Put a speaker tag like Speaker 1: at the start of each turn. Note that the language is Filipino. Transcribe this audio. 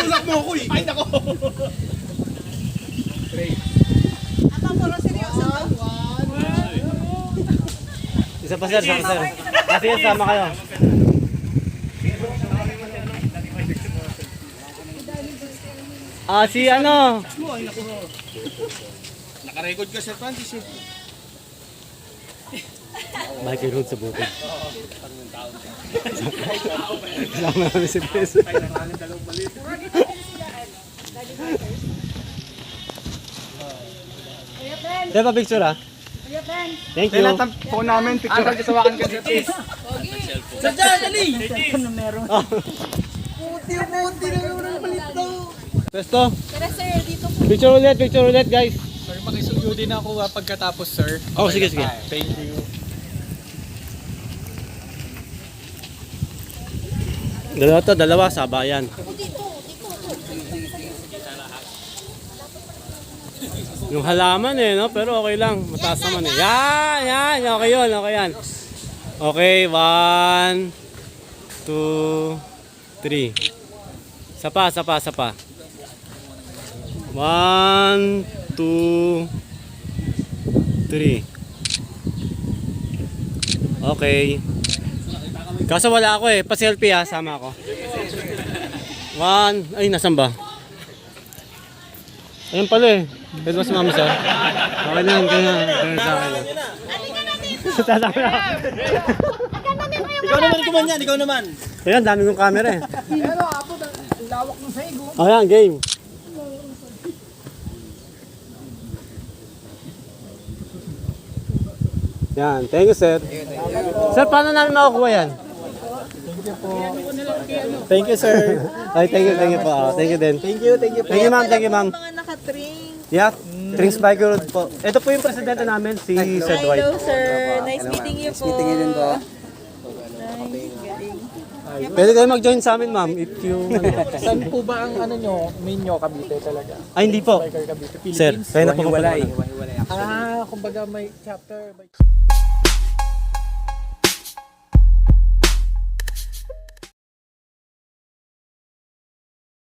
Speaker 1: Tinutulak mo ako eh. Ay, nako.
Speaker 2: Apa, puro seryoso to.
Speaker 3: Isa pa sir, isa pa sir. Kasi yan, sama kayo. Si ano?
Speaker 1: Nakarecord ka sa 20.
Speaker 3: Michael Hood sa bukid. Kasama namin si Pres. Diba pa picture ah? Thank you.
Speaker 1: Kailan po namin picture. Ang kasawakan ka sa cheese. Sa dyan, dali! Puti na yung malit daw.
Speaker 3: Pesto.
Speaker 2: Tara sir, dito po.
Speaker 3: Picture ulit guys.
Speaker 4: Sir, makisuyo din ako pagkatapos, sir.
Speaker 3: Oh, sige, sige.
Speaker 4: Thank you.
Speaker 3: Dalawa, sabayan. Yung halaman eh, no? Pero okay lang. Mataas naman eh. Yan. Okay yun, okay yan. Okay, 1, 2, 3. Sapa. 1, 2, 3. Okay. Kaso wala ako eh. Pa-selfie ha, sama ako. 1, ay nasan ba? Ayun pala eh. Pwede ba si mama sir? Okay na, kaya sa akin.
Speaker 1: Ikaw naman kuman yan, ikaw naman.
Speaker 3: Ayan, dami kong camera eh.
Speaker 2: Pero apo, lawak ng saigo.
Speaker 3: Ayan, game. Yan, thank you sir. Sir, paano namin makukuha yan?
Speaker 4: Thank you, sir.
Speaker 3: Ay, thank you po. Thank you din.
Speaker 4: Thank you po.
Speaker 3: Thank you ma'am.
Speaker 2: Mga naka-drink.
Speaker 3: Yeah, Drinks by Road po. Ito po yung presidente namin, si Sir Dwight.
Speaker 2: Hello sir, nice meeting you po. Nice meeting you din po.
Speaker 3: Pwede kayo mag-join sa amin ma'am if you...
Speaker 4: Saan po ba ang main nyo, Cavite talaga?
Speaker 3: Ay, hindi po.
Speaker 4: Biker Cavite,
Speaker 3: Sir,
Speaker 4: Philippines?
Speaker 3: kaya na po
Speaker 1: Hiwalay.
Speaker 4: Kumbaga may chapter.